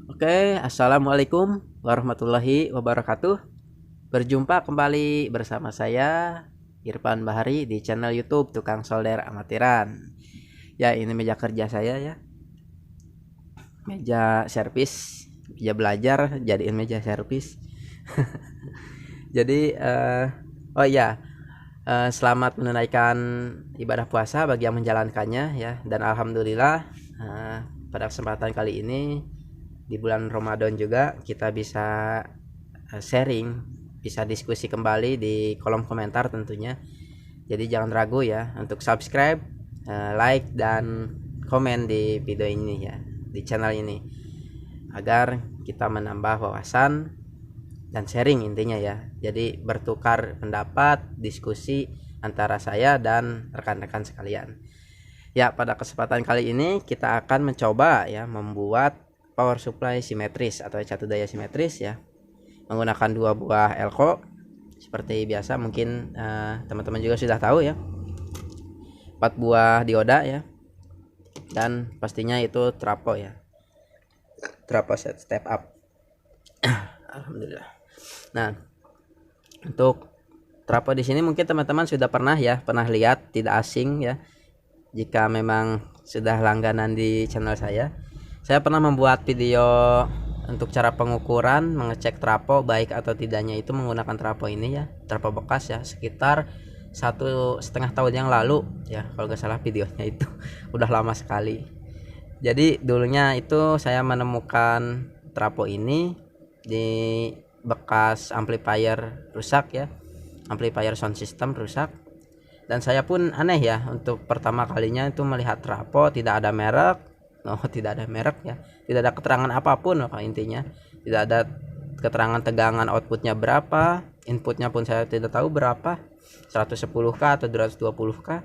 Oke, assalamualaikum warahmatullahi wabarakatuh. Berjumpa kembali bersama saya Irfan Bahari di channel YouTube Tukang Solder Amatiran. Ya, ini meja kerja saya ya, meja servis, meja belajar jadiin meja servis. Jadi, oh iya, selamat menunaikan ibadah puasa bagi yang menjalankannya ya. Dan alhamdulillah, pada kesempatan kali ini di bulan Ramadan juga kita bisa sharing, bisa diskusi kembali di kolom komentar tentunya. Jadi jangan ragu ya untuk subscribe, like dan komen di video ini ya, di channel ini, agar kita menambah wawasan dan sharing intinya ya. Jadi bertukar pendapat, diskusi antara saya dan rekan-rekan sekalian. Ya, pada kesempatan kali ini kita akan mencoba ya membuat power supply simetris atau catu daya simetris ya, menggunakan dua buah elko seperti biasa. Mungkin teman-teman juga sudah tahu ya, 4 buah dioda ya, dan pastinya itu trapo ya, trapo step up. Alhamdulillah. Nah, untuk trapo di sini mungkin teman-teman sudah pernah lihat, tidak asing ya jika memang sudah langganan di channel saya. Saya pernah membuat video untuk cara pengukuran mengecek trapo baik atau tidaknya itu menggunakan trapo ini ya, trapo bekas ya, sekitar 1,5 tahun yang lalu ya kalau nggak salah videonya itu. Udah lama sekali. Jadi dulunya itu saya menemukan trapo ini di bekas amplifier rusak ya, amplifier sound system rusak. Dan saya pun aneh ya, untuk pertama kalinya itu melihat trapo tidak ada merek. Tidak ada merek ya, tidak ada keterangan apapun intinya, tidak ada keterangan tegangan outputnya berapa, inputnya pun saya tidak tahu berapa, 110k atau 220k.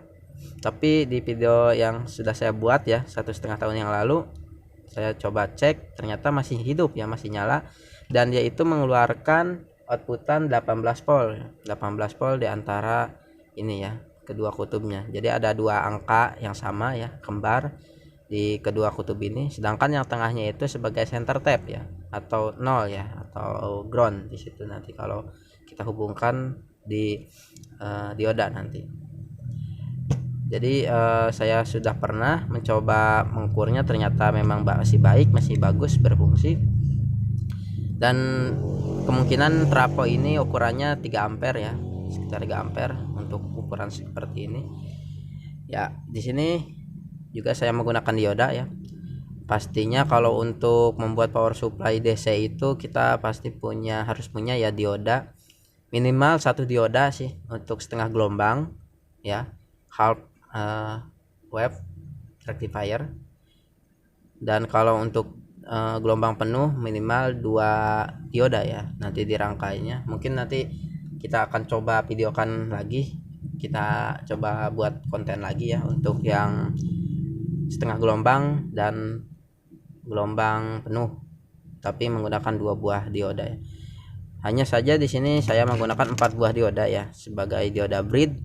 Tapi di video yang sudah saya buat ya 1,5 tahun yang lalu, saya coba cek, ternyata masih hidup ya, masih nyala, dan dia itu mengeluarkan outputan 18 volt 18 volt di antara ini ya, kedua kutubnya. Jadi ada dua angka yang sama ya, kembar di kedua kutub ini, sedangkan yang tengahnya itu sebagai center tap ya, atau nol ya, atau ground di situ nanti kalau kita hubungkan di dioda nanti. Jadi saya sudah pernah mencoba mengukurnya, ternyata memang masih baik, masih bagus, berfungsi. Dan kemungkinan trapo ini ukurannya 3 ampere ya, sekitar 3 ampere untuk ukuran seperti ini. Ya, di sini juga saya menggunakan dioda ya. Pastinya kalau untuk membuat power supply DC itu kita pasti harus punya ya dioda, minimal satu dioda sih untuk setengah gelombang ya, half wave rectifier. Dan kalau untuk gelombang penuh minimal 2 dioda ya nanti dirangkainya. Mungkin nanti kita akan coba videokan lagi, kita coba buat konten lagi ya untuk yang setengah gelombang dan gelombang penuh, tapi menggunakan 2 buah dioda ya. Hanya saja di sini saya menggunakan 4 buah dioda ya sebagai dioda bridge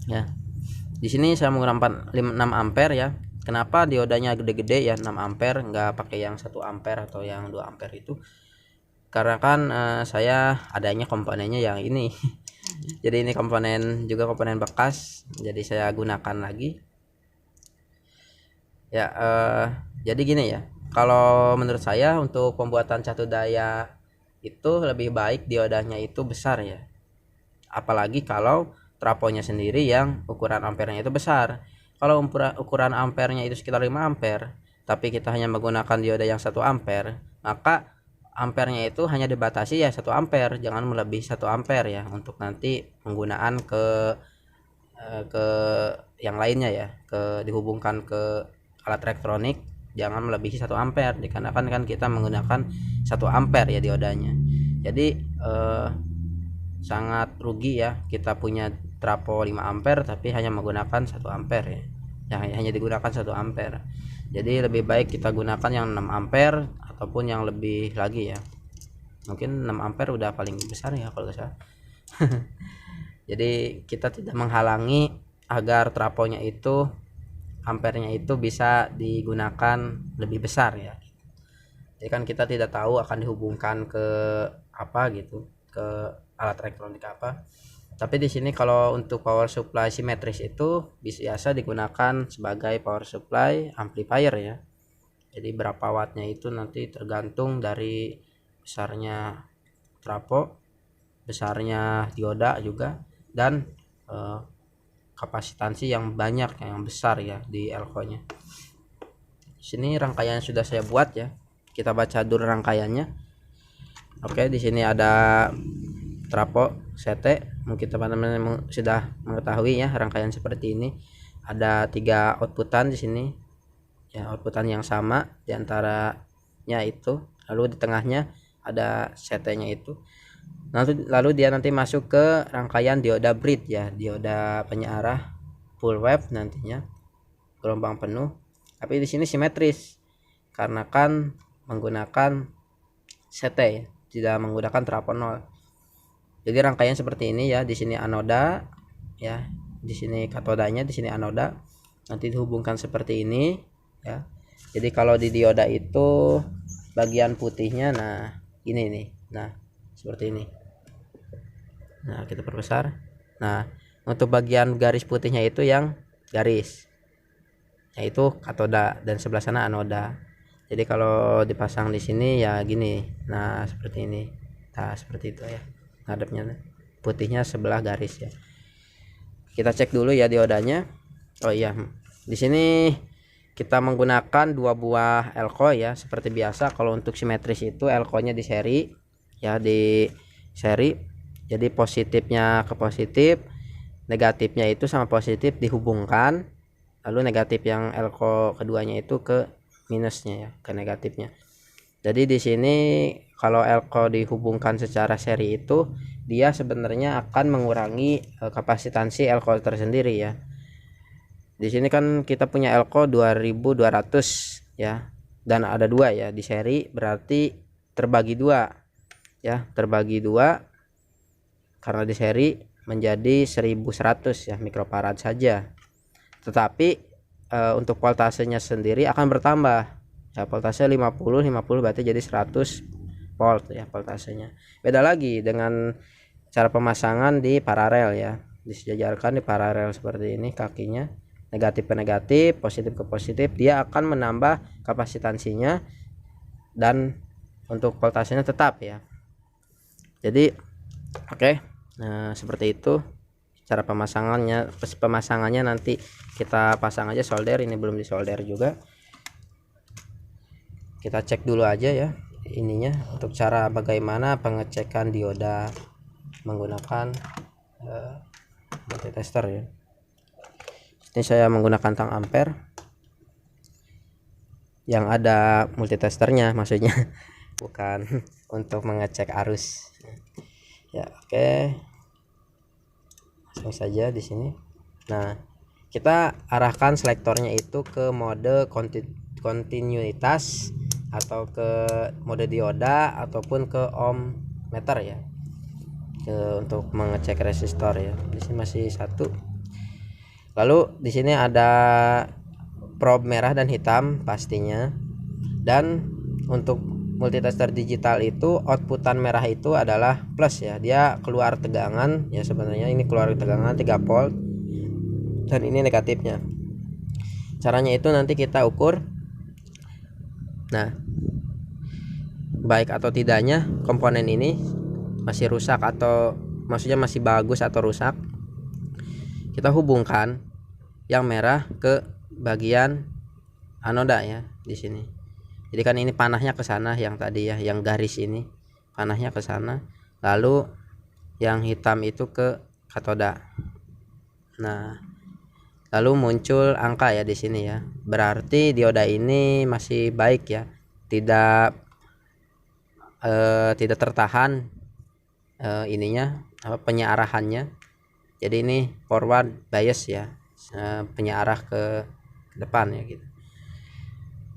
ya. Di sini saya menggunakan 6 ampere ya. Kenapa diodanya gede-gede ya, 6 ampere, nggak pakai yang 1 ampere atau yang 2 ampere itu? Karena kan saya adanya komponennya yang ini. Jadi ini komponen bekas, jadi saya gunakan lagi. Ya, jadi gini ya. Kalau menurut saya untuk pembuatan catu daya itu lebih baik diodanya itu besar ya. Apalagi kalau trafonya sendiri yang ukuran ampernya itu besar. Kalau ukuran ampernya itu sekitar 5 ampere, tapi kita hanya menggunakan dioda yang 1 ampere, maka ampernya itu hanya dibatasi ya 1 ampere, jangan melebihi 1 ampere ya untuk nanti penggunaan ke yang lainnya ya, dihubungkan ke alat elektronik, jangan melebihi 1 ampere dikarenakan kan kita menggunakan 1 ampere ya diodanya. Jadi sangat rugi ya kita punya trapo 5 ampere tapi hanya menggunakan 1 ampere ya, hanya digunakan 1 ampere. Jadi lebih baik kita gunakan yang 6 ampere ataupun yang lebih lagi ya, mungkin 6 ampere udah paling besar ya kalau saya. Jadi kita tidak menghalangi agar traponya itu ampernya itu bisa digunakan lebih besar ya. Jadi kan kita tidak tahu akan dihubungkan ke apa gitu, ke alat elektronik apa. Tapi di sini kalau untuk power supply simetris itu biasa digunakan sebagai power supply amplifier ya. Jadi berapa wattnya itu nanti tergantung dari besarnya trafo, besarnya dioda juga, dan kapasitansi yang banyak yang besar ya di elko-nya. Sini rangkaian sudah saya buat ya. Kita baca dulu rangkaiannya. Oke, di sini ada trafo CT. Mungkin teman-teman sudah mengetahui ya rangkaian seperti ini. Ada 3 outputan di sini. Ya, outputan yang sama di antaranya itu. Lalu di tengahnya ada CT-nya itu. Lalu dia nanti masuk ke rangkaian dioda bridge ya, dioda penyearah full wave nantinya gelombang penuh. Tapi di sini simetris karena kan menggunakan CT ya, tidak menggunakan trafo 0. Jadi rangkaian seperti ini ya, di sini anoda ya, di sini katodanya, di sini anoda. Nanti dihubungkan seperti ini ya. Jadi kalau di dioda itu bagian putihnya nah ini nih. Nah, seperti ini. Nah, kita perbesar. Nah, untuk bagian garis putihnya itu yang garis, yaitu katoda, dan sebelah sana anoda. Jadi kalau dipasang di sini ya gini. Nah, seperti ini. Nah, seperti itu ya. Ngadepnya putihnya sebelah garis ya. Kita cek dulu ya diodanya. Oh iya, di sini kita menggunakan 2 buah elko ya, seperti biasa. Kalau untuk simetris itu elko-nya di seri ya, di seri. Jadi positifnya ke positif, negatifnya itu sama positif dihubungkan, lalu negatif yang elko keduanya itu ke minusnya ya, ke negatifnya. Jadi di sini kalau elko dihubungkan secara seri itu dia sebenarnya akan mengurangi kapasitansi elko tersendiri ya. Di sini kan kita punya elko 2200 ya, dan ada 2 ya di seri, berarti terbagi 2 ya, terbagi 2 karena di seri menjadi 1100 ya mikrofarad saja. Tetapi untuk voltasenya sendiri akan bertambah ya, voltase 50 berarti jadi 100 volt ya voltasenya. Beda lagi dengan cara pemasangan di paralel ya, disejajarkan di paralel seperti ini, kakinya negatif ke negatif, positif ke positif, dia akan menambah kapasitansinya dan untuk voltasenya tetap ya. Jadi oke. Nah, seperti itu cara pemasangannya nanti kita pasang aja solder. Ini belum disolder juga, kita cek dulu aja ya ininya. Untuk cara bagaimana pengecekan dioda menggunakan multitester ya. Ini saya menggunakan tang ampere yang ada multitesternya maksudnya, bukan untuk mengecek arus ya. Oke, langsung saja di sini. Nah, kita arahkan selektornya itu ke mode kontinuitas atau ke mode dioda ataupun ke ohm meter ya, untuk mengecek resistor ya. Di sini masih 1. Lalu di sini ada probe merah dan hitam pastinya. Dan untuk multitester digital itu outputan merah itu adalah plus ya, dia keluar tegangan ya, sebenarnya ini keluar tegangan 3 volt dan ini negatifnya. Caranya itu nanti kita ukur. Nah, baik atau tidaknya komponen ini masih rusak atau maksudnya masih bagus atau rusak, kita hubungkan yang merah ke bagian anoda ya di sini. Jadi kan ini panahnya ke sana yang tadi ya, yang garis ini panahnya ke sana, lalu yang hitam itu ke katoda. Nah, lalu muncul angka ya di sini ya. Berarti dioda ini masih baik ya, tidak tertahan ininya penyearahannya. Jadi ini forward bias ya, penyearah ke depan ya gitu.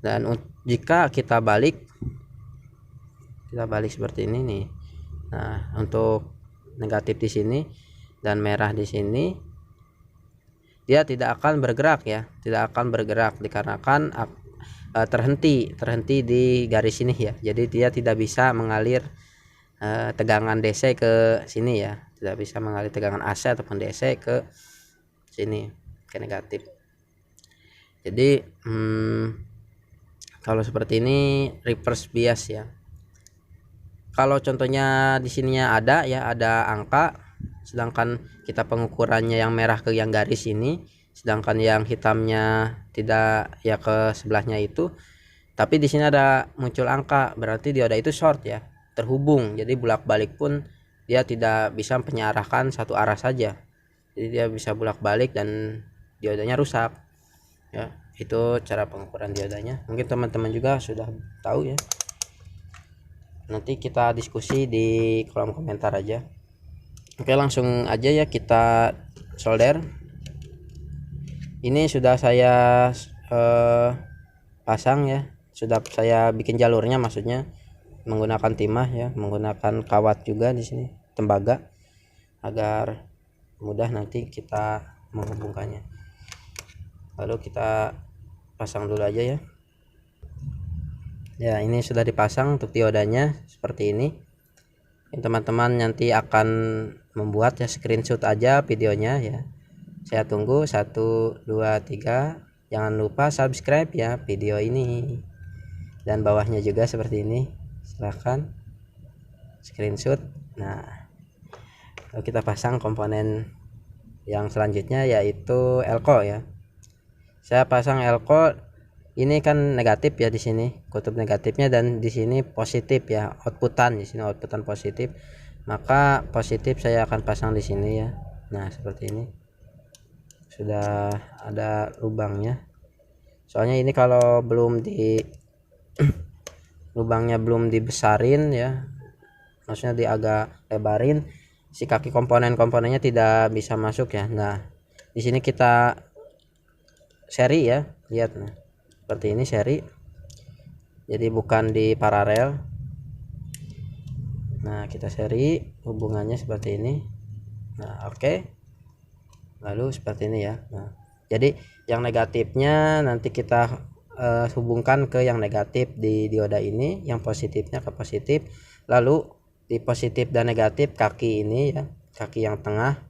Dan jika kita balik seperti ini nih. Nah, untuk negatif di sini dan merah di sini, dia tidak akan bergerak ya, tidak akan bergerak dikarenakan terhenti di garis ini ya. Jadi dia tidak bisa mengalir tegangan DC ke sini ya, tidak bisa mengalir tegangan AC ataupun DC ke sini, ke negatif. Jadi kalau seperti ini reverse bias ya. Kalau contohnya di sininya ada ya, ada angka, sedangkan kita pengukurannya yang merah ke yang garis ini, sedangkan yang hitamnya tidak ya ke sebelahnya itu, tapi di sini ada muncul angka, berarti dioda itu short ya, terhubung. Jadi bolak-balik pun dia tidak bisa menyarahkan satu arah saja, jadi dia bisa bolak-balik dan diodanya rusak ya. Itu cara pengukuran diodanya, mungkin teman-teman juga sudah tahu ya. Nanti kita diskusi di kolom komentar aja. Oke, langsung aja ya kita solder. Ini sudah saya pasang ya, sudah saya bikin jalurnya, maksudnya menggunakan timah ya, menggunakan kawat juga di sini, tembaga, agar mudah nanti kita menghubungkannya. Lalu kita pasang dulu aja ya. Ya, ini sudah dipasang untuk diodanya seperti ini. Teman-teman nanti akan membuat ya, screenshot aja videonya ya. Saya tunggu 1 2 3. Jangan lupa subscribe ya video ini, dan bawahnya juga seperti ini, silahkan screenshot. Nah, lalu kita pasang komponen yang selanjutnya, yaitu elko ya. Saya pasang elko ini kan negatif ya, di sini kutub negatifnya, dan di sini positif ya, outputan, di sini outputan positif, maka positif saya akan pasang di sini ya. Nah, seperti ini sudah ada lubangnya, soalnya ini kalau belum di lubangnya belum dibesarin ya, maksudnya di agak lebarin, si kaki komponennya tidak bisa masuk ya. Nah, di sini kita seri ya, lihat. Nah, seperti ini seri, jadi bukan di paralel. Nah, kita seri, hubungannya seperti ini. Nah, oke. Lalu seperti ini ya. Nah, jadi yang negatifnya nanti kita hubungkan ke yang negatif di dioda ini, yang positifnya ke positif. Lalu di positif dan negatif kaki ini ya, kaki yang tengah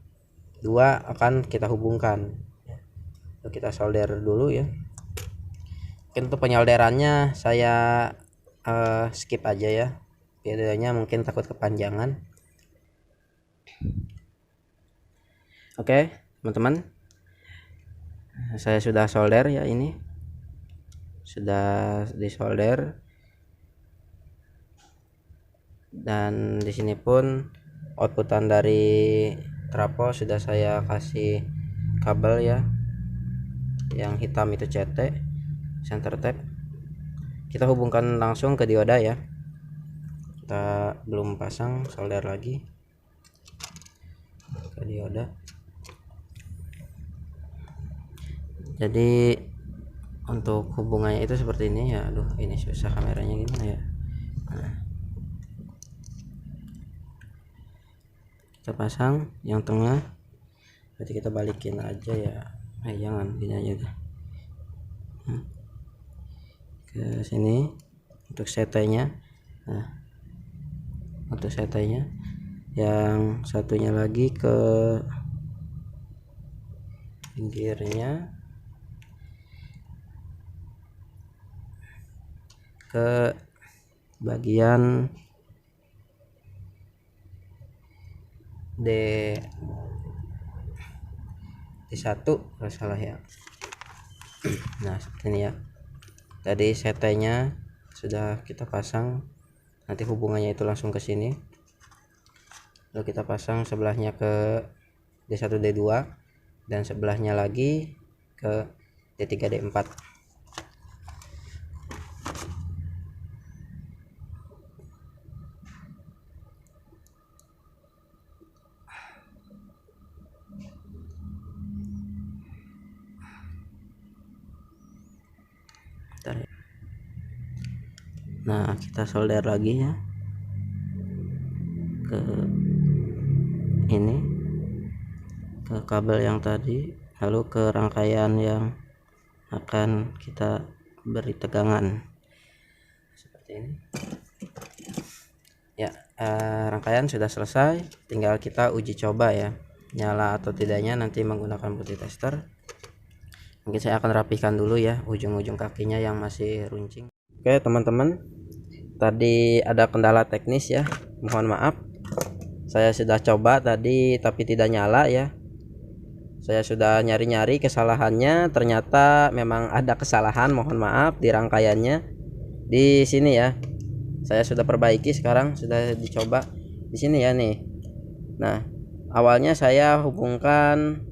dua akan kita hubungkan. Lalu kita solder dulu ya. Untuk penyolderannya saya skip aja ya, videonya mungkin takut kepanjangan. Oke teman-teman, saya sudah solder ya, ini sudah disolder, dan di sini pun outputan dari trafo sudah saya kasih kabel ya, yang hitam itu CT center tap. Kita hubungkan langsung ke dioda ya, kita belum pasang, solder lagi ke dioda. Jadi untuk hubungannya itu seperti ini ya. Aduh, ini susah kameranya, gimana ya. Nah, kita pasang yang tengah, berarti kita balikin aja ya. Jangan gini aja dah. Ke sini untuk CT-nya. Nah, untuk CT-nya, yang satunya lagi ke pinggirnya, ke bagian D1 kalau salah ya. Nah, seperti ini ya. Tadi CT-nya sudah kita pasang, nanti hubungannya itu langsung ke sini. Lalu kita pasang sebelahnya ke D1 D2, dan sebelahnya lagi ke D3 D4. Nah, kita solder lagi ya ke ini, ke kabel yang tadi, lalu ke rangkaian yang akan kita beri tegangan seperti ini ya. Rangkaian sudah selesai, tinggal kita uji coba ya nyala atau tidaknya nanti menggunakan putih tester. Mungkin saya akan rapikan dulu ya ujung-ujung kakinya yang masih runcing. Oke teman-teman, tadi ada kendala teknis ya, mohon maaf. Saya sudah coba tadi tapi tidak nyala ya. Saya sudah nyari-nyari kesalahannya, ternyata memang ada kesalahan, mohon maaf di rangkaiannya di sini ya. Saya sudah perbaiki, sekarang sudah dicoba di sini ya nih. Nah, awalnya saya hubungkan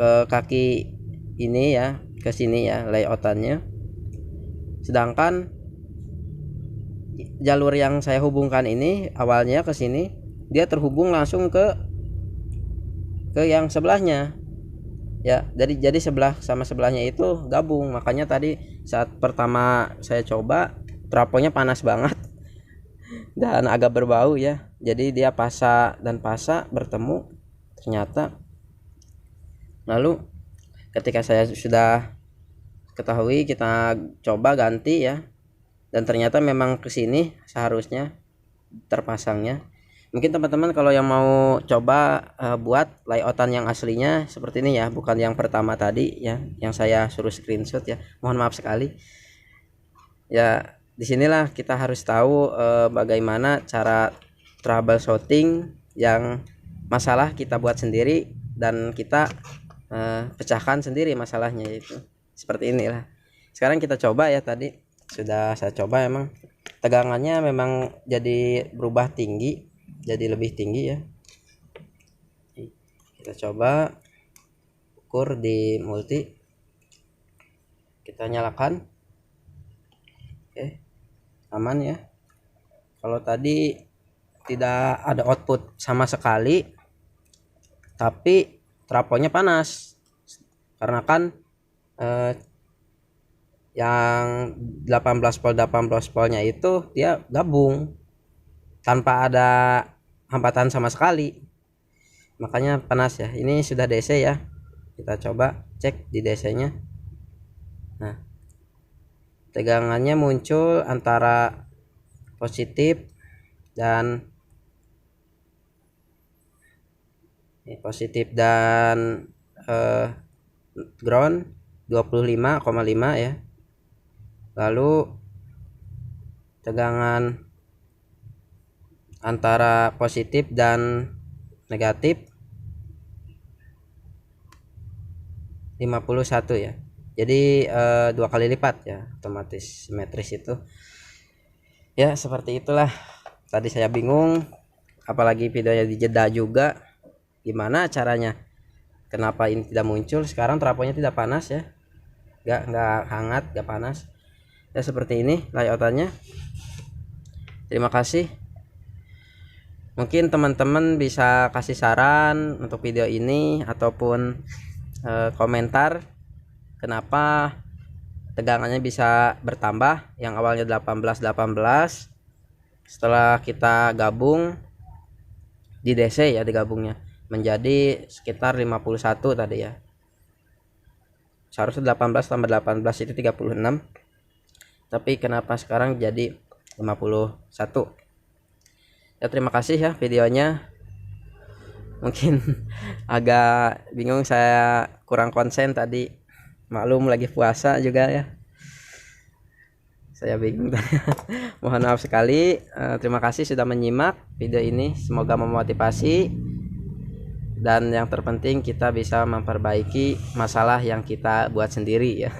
kaki ini ya ke sini ya layoutannya, sedangkan jalur yang saya hubungkan ini awalnya ke sini dia terhubung langsung ke yang sebelahnya ya. Jadi sebelah sama sebelahnya itu gabung, makanya tadi saat pertama saya coba trafonya panas banget dan agak berbau ya. Jadi dia pasa dan pasa bertemu ternyata. Lalu ketika saya sudah ketahui, kita coba ganti ya, dan ternyata memang ke sini seharusnya terpasangnya. Mungkin teman-teman kalau yang mau coba buat layoutan yang aslinya seperti ini ya, bukan yang pertama tadi ya yang saya suruh screenshot ya, mohon maaf sekali ya. Disinilah kita harus tahu bagaimana cara troubleshooting yang masalah kita buat sendiri dan kita pecahkan sendiri masalahnya, itu seperti inilah. Sekarang kita coba ya, tadi sudah saya coba, emang tegangannya memang jadi berubah tinggi, jadi lebih tinggi ya. Kita coba ukur di multi, kita nyalakan. Oke, aman ya. Kalau tadi tidak ada output sama sekali, tapi trafonya panas karena kan yang 18 voltnya itu dia gabung tanpa ada hambatan sama sekali, makanya panas ya. Ini sudah DC ya, kita coba cek di DC nya. Nah, tegangannya muncul antara positif dan ground 25,5 ya. Lalu tegangan antara positif dan negatif 51 ya. Jadi 2 kali lipat ya, otomatis simetris itu. Ya seperti itulah. Tadi saya bingung, apalagi videonya dijeda juga. Gimana caranya? Kenapa ini tidak muncul? Sekarang trafonya tidak panas ya, nggak hangat, nggak panas ya. Seperti ini layoutannya. Terima kasih. Mungkin teman-teman bisa kasih saran untuk video ini ataupun komentar kenapa tegangannya bisa bertambah, yang awalnya 18 setelah kita gabung di DC ya, digabungnya menjadi sekitar 51 tadi ya. Seharusnya 18 tambah 18 itu 36, tapi kenapa sekarang jadi 51 ya. Terima kasih ya videonya. Mungkin agak bingung, saya kurang konsen tadi, maklum lagi puasa juga ya, saya bingung. Mohon maaf sekali. Terima kasih sudah menyimak video ini, semoga memotivasi. Dan yang terpenting kita bisa memperbaiki masalah yang kita buat sendiri ya.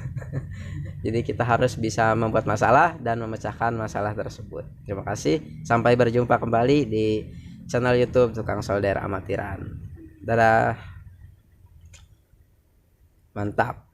Jadi kita harus bisa membuat masalah dan memecahkan masalah tersebut. Terima kasih. Sampai berjumpa kembali di channel YouTube Tukang Solder Amatiran. Dadah. Mantap.